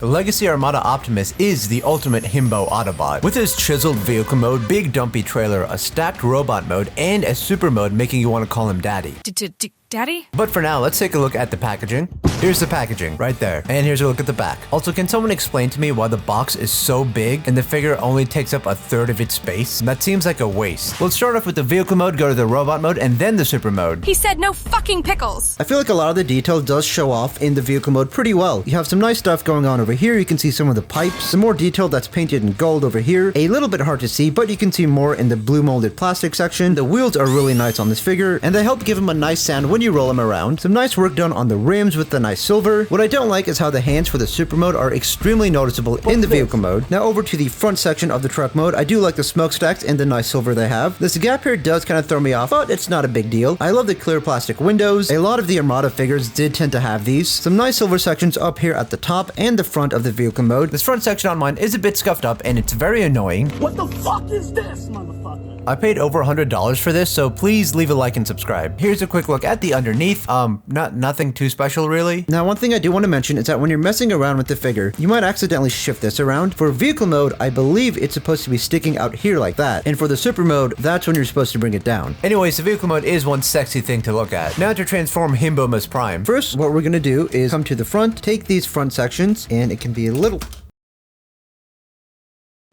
The Legacy Armada Optimus is the ultimate himbo Autobot. With his chiseled vehicle mode, big dumpy trailer, a stacked robot mode, and a super mode making you want to call him daddy. Daddy? But for now, let's take a look at the packaging. Here's the packaging, right there. And here's a look at the back. Also, can someone explain to me why the box is so big and the figure only takes up a third of its space? That seems like a waste. Let's start off with the vehicle mode, go to the robot mode, and then the super mode. He said no fucking pickles! I feel like a lot of the detail does show off in the vehicle mode pretty well. You have some nice stuff going on over here. You can see some of the pipes, some more detail that's painted in gold over here. A little bit hard to see, but you can see more in the blue molded plastic section. The wheels are really nice on this figure, and they help give him a nice sound when you roll him around. Some nice work done on the rims with the nice silver. What I don't like is how the hands for the super mode are extremely noticeable in the vehicle mode. Now over to the front section of the truck mode, I do like the smokestacks and the nice silver they have. This gap here does kind of throw me off, but it's not a big deal. I love the clear plastic windows. A lot of the Armada figures did tend to have these. Some nice silver sections up here at the top and the front of the vehicle mode. This front section on mine is a bit scuffed up and it's very annoying. What the fuck is this, motherfucker? I paid over $100 for this, so please leave a like and subscribe. Here's a quick look at the underneath. Nothing too special really. Now, one thing I do want to mention is that when you're messing around with the figure, you might accidentally shift this around. For vehicle mode, I believe it's supposed to be sticking out here like that. And for the super mode, that's when you're supposed to bring it down. Anyways, the vehicle mode is one sexy thing to look at. Now to transform Himbomus Prime. First, what we're going to do is come to the front, take these front sections, and it can be a little...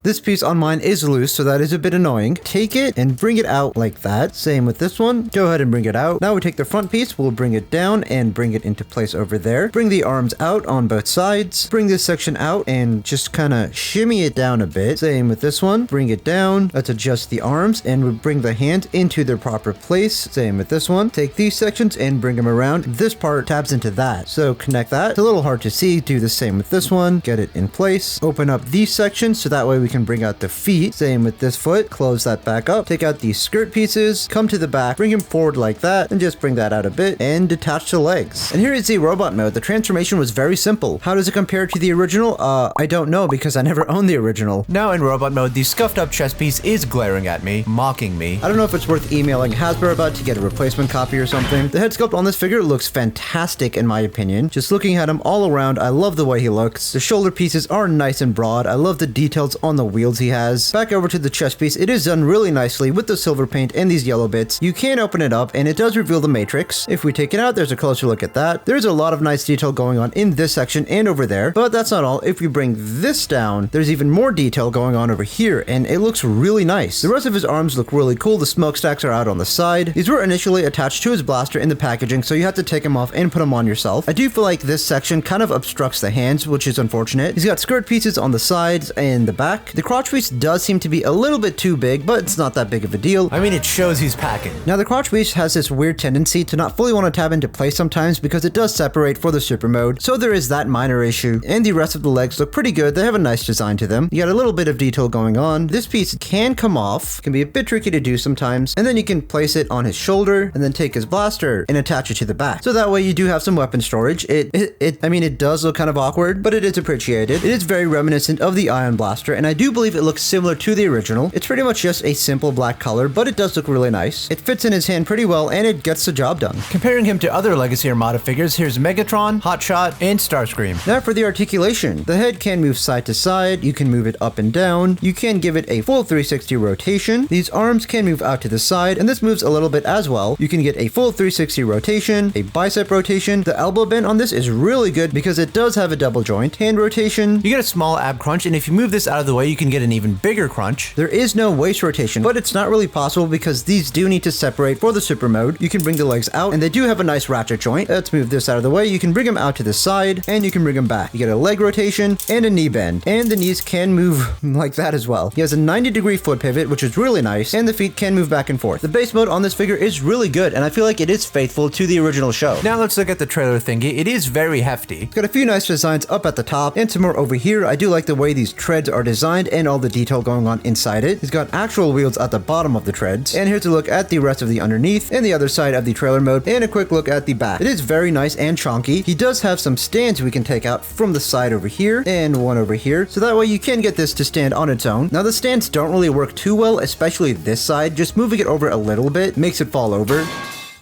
This piece on mine is loose, so that is a bit annoying. Take it and bring it out like that. Same with this one. Go ahead and bring it out. Now we take the front piece, we'll bring it down and bring it into place over there. Bring the arms out on both sides. Bring this section out and just kind of shimmy it down a bit. Same with this one. Bring it down. Let's adjust the arms and we bring the hand into their proper place. Same with this one. Take these sections and bring them around. This part tabs into that. So connect that. It's a little hard to see. Do the same with this one. Get it in place. Open up these sections so that way we can bring out the feet. Same with this foot. Close that back up. Take out these skirt pieces. Come to the back. Bring him forward like that and just bring that out a bit and detach the legs. And here is the robot mode. The transformation was very simple. How does it compare to the original? I don't know because I never owned the original. Now in robot mode, the scuffed up chest piece is glaring at me, mocking me. I don't know if it's worth emailing Hasbro about to get a replacement copy or something. The head sculpt on this figure looks fantastic in my opinion. Just looking at him all around, I love the way he looks. The shoulder pieces are nice and broad. I love the details on the wheels he has. Back over to the chest piece, it is done really nicely with the silver paint and these yellow bits. You can open it up and it does reveal the matrix. If we take it out, there's a closer look at that. There's a lot of nice detail going on in this section and over there, but that's not all. If we bring this down, there's even more detail going on over here and it looks really nice. The rest of his arms look really cool. The smokestacks are out on the side. These were initially attached to his blaster in the packaging, so you have to take them off and put them on yourself. I do feel like this section kind of obstructs the hands, which is unfortunate. He's got skirt pieces on the sides and the back. The crotch piece does seem to be a little bit too big, but it's not that big of a deal. I mean, it shows he's packing. Now the crotch piece has this weird tendency to not fully want to tab into place sometimes because it does separate for the super mode, so there is that minor issue. And the rest of the legs look pretty good. They have a nice design to them. You got a little bit of detail going on. This piece can come off, can be a bit tricky to do sometimes, and then you can place it on his shoulder and then take his blaster and attach it to the back. So that way you do have some weapon storage. I mean, it does look kind of awkward, but it is appreciated. It is very reminiscent of the Ion Blaster, and I do believe it looks similar to the original. It's pretty much just a simple black color, but it does look really nice. It fits in his hand pretty well, and it gets the job done. Comparing him to other Legacy Armada figures, here's Megatron, Hotshot, and Starscream. Now for the articulation. The head can move side to side, you can move it up and down, you can give it a full 360 rotation. These arms can move out to the side, and this moves a little bit as well. You can get a full 360 rotation, a bicep rotation. The elbow bend on this is really good because it does have a double joint. Hand rotation. You get a small ab crunch, and if you move this out of the way, you can get an even bigger crunch. There is no waist rotation, but it's not really possible because these do need to separate for the super mode. You can bring the legs out, and they do have a nice ratchet joint. Let's move this out of the way. You can bring them out to the side, and you can bring them back. You get a leg rotation and a knee bend, and the knees can move like that as well. He has a 90-degree foot pivot, which is really nice, and the feet can move back and forth. The base mode on this figure is really good, and I feel like it is faithful to the original show. Now let's look at the trailer thingy. It is very hefty. It's got a few nice designs up at the top, and some more over here. I do like the way these treads are designed and all the detail going on inside it. He's got actual wheels at the bottom of the treads. And here's a look at the rest of the underneath and the other side of the trailer mode, and a quick look at the back. It is very nice and chunky. He does have some stands we can take out from the side over here and one over here, so that way you can get this to stand on its own. Now the stands don't really work too well, especially this side. Just moving it over a little bit makes it fall over.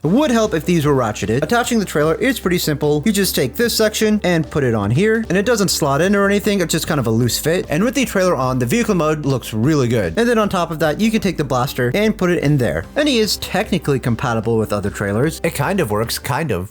It would help if these were ratcheted. Attaching the trailer is pretty simple. You just take this section and put it on here, and it doesn't slot in or anything. It's just kind of a loose fit. And with the trailer on, the vehicle mode looks really good. And then on top of that, you can take the blaster and put it in there. And he is technically compatible with other trailers. It kind of works, kind of,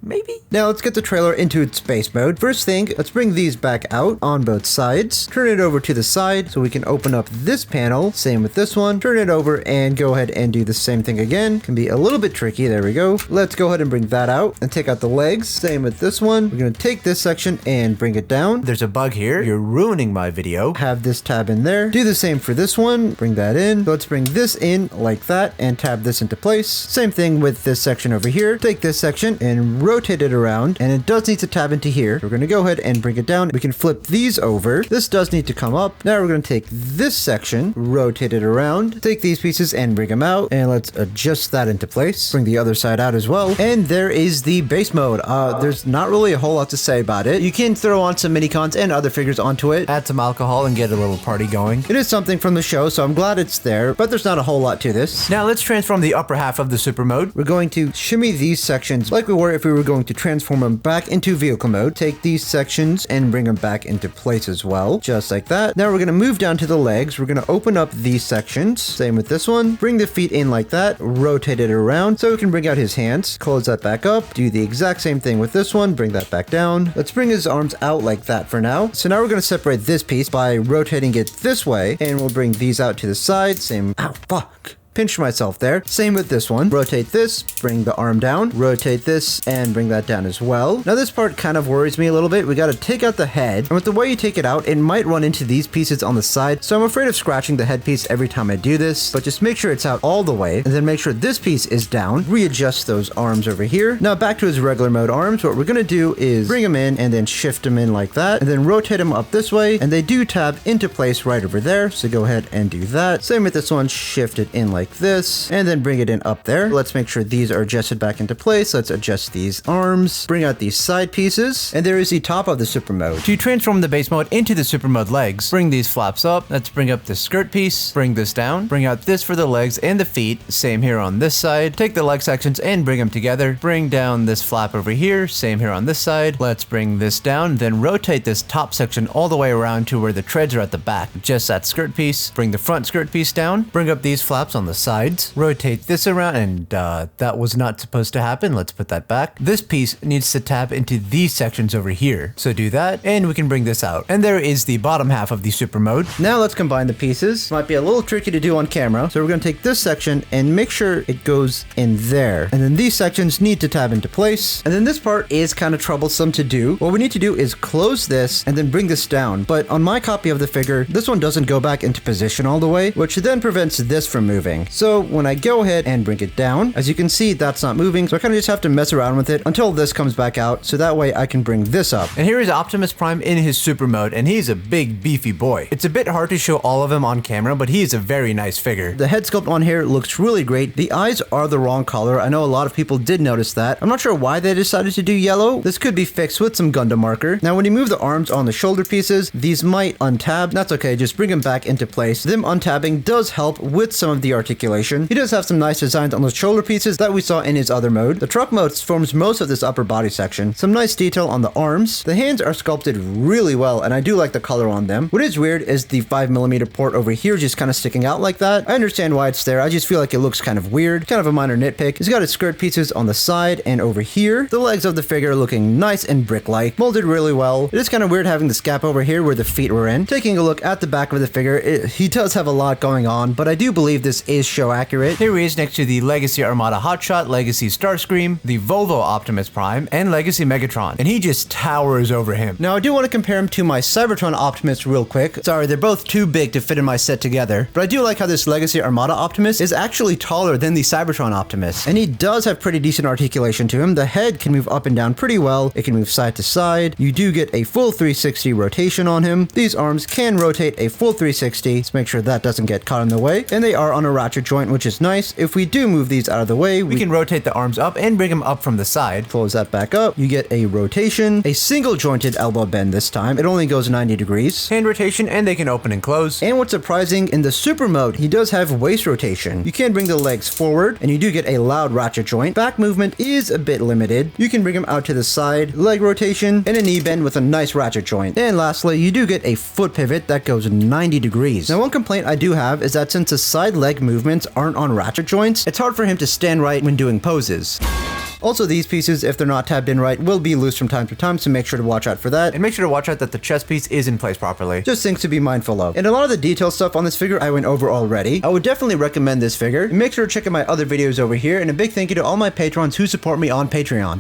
maybe? Now let's get the trailer into its base mode. First thing, let's bring these back out on both sides. Turn it over to the side so we can open up this panel. Same with this one. Turn it over and go ahead and do the same thing again. Can be a little bit tricky. There we go. Let's go ahead and bring that out and take out the legs. Same with this one. We're going to take this section and bring it down. There's a bug here. You're ruining my video. Have this tab in there. Do the same for this one. Bring that in. Let's bring this in like that and tab this into place. Same thing with this section over here. Take this section and rotate it around, and it does need to tab into here. We're going to go ahead and bring it down. We can flip these over. This does need to come up. Now we're going to take this section, rotate it around, take these pieces and bring them out, and let's adjust that into place. Bring the other side out as well. And there is the base mode. There's not really a whole lot to say about it. You can throw on some mini-cons and other figures onto it. Add some alcohol and get a little party going. It is something from the show, so I'm glad it's there, but there's not a whole lot to this. Now let's transform the upper half of the super mode. We're going to shimmy these sections like we were if we were going to transform them back into vehicle mode. Take these sections and bring them back into place as well, just like that. Now we're going to move down to the legs. We're going to open up these sections. Same with this one. Bring the feet in like that. Rotate it around so we can bring out his hands. Close that back up. Do the exact same thing with this one. Bring that back down. Let's bring his arms out like that for now. So now we're going to separate this piece by rotating it this way, and we'll bring these out to the side. Same. Ow, fuck. Pinched myself there. Same with this one. Rotate this, bring the arm down, rotate this, and bring that down as well. Now this part kind of worries me a little bit. We got to take out the head, and with the way you take it out, it might run into these pieces on the side, so I'm afraid of scratching the headpiece every time I do this, but just make sure it's out all the way, and then make sure this piece is down. Readjust those arms over here. Now back to his regular mode arms. What we're going to do is bring them in and then shift them in like that, and then rotate them up this way, and they do tab into place right over there, so go ahead and do that. Same with this one. Shift it in like this, and then bring it in up there. Let's make sure these are adjusted back into place. Let's adjust these arms, bring out these side pieces, and there is the top of the super mode. To transform the base mode into the super mode legs, bring these flaps up. Let's bring up the skirt piece, bring this down, bring out this for the legs and the feet. Same here on this side. Take the leg sections and bring them together. Bring down this flap over here. Same here on this side. Let's bring this down, then rotate this top section all the way around to where the treads are at the back. Just that skirt piece. Bring the front skirt piece down. Bring up these flaps on the sides. Rotate this around, and that was not supposed to happen. Let's put that back. This piece needs to tap into these sections over here. So do that, and we can bring this out. And there is the bottom half of the super mode. Now let's combine the pieces. Might be a little tricky to do on camera. So we're going to take this section and make sure it goes in there. And then these sections need to tab into place. And then this part is kind of troublesome to do. What we need to do is close this and then bring this down. But on my copy of the figure, this one doesn't go back into position all the way, which then prevents this from moving. So when I go ahead and bring it down, as you can see, that's not moving. So I kind of just have to mess around with it until this comes back out. So that way I can bring this up. And here is Optimus Prime in his super mode, and he's a big beefy boy. It's a bit hard to show all of him on camera, but he is a very nice figure. The head sculpt on here looks really great. The eyes are the wrong color. I know a lot of people did notice that. I'm not sure why they decided to do yellow. This could be fixed with some Gundam marker. Now when you move the arms on the shoulder pieces, these might untab. That's okay, just bring them back into place. Them untabbing does help with some of the articulation. He does have some nice designs on those shoulder pieces that we saw in his other mode. The truck mode forms most of this upper body section. Some nice detail on the arms. The hands are sculpted really well, and I do like the color on them. What is weird is the 5mm port over here just kind of sticking out like that. I understand why it's there. I just feel like it looks kind of weird. Kind of a minor nitpick. He's got his skirt pieces on the side and over here. The legs of the figure looking nice and brick-like. Molded really well. It is kind of weird having the scap over here where the feet were in. Taking a look at the back of the figure, he does have a lot going on, but I do believe this is show accurate. Here he is next to the Legacy Armada Hotshot, Legacy Starscream, the Volvo Optimus Prime, and Legacy Megatron, and he just towers over him. Now I do want to compare him to my Cybertron Optimus real quick. Sorry, they're both too big to fit in my set together, but I do like how this Legacy Armada Optimus is actually taller than the Cybertron Optimus, and he does have pretty decent articulation to him. The head can move up and down pretty well. It can move side to side. You do get a full 360 rotation on him. These arms can rotate a full 360. Let's make sure that doesn't get caught in the way, and they are on a ratchet ratchet joint, which is nice. If we do move these out of the way, We can rotate the arms up and bring them up from the side. close that back up. You get a rotation, a single jointed elbow bend this time. It only goes 90 degrees. Hand rotation, and they can open and close. And what's surprising, in the super mode, he does have waist rotation. You can bring the legs forward, and you do get a loud ratchet joint. Back movement is a bit limited. You can bring him out to the side, leg rotation, and a knee bend with a nice ratchet joint. And lastly, you do get a foot pivot that goes 90 degrees. Now, one complaint I do have is that since his side leg movements aren't on ratchet joints, it's hard for him to stand right when doing poses. Also, these pieces, if they're not tabbed in right, will be loose from time to time, so make sure to watch out for that. And make sure to watch out that the chest piece is in place properly. Just things to be mindful of. And a lot of the detail stuff on this figure I went over already. I would definitely recommend this figure. And make sure to check out my other videos over here, and a big thank you to all my patrons who support me on Patreon.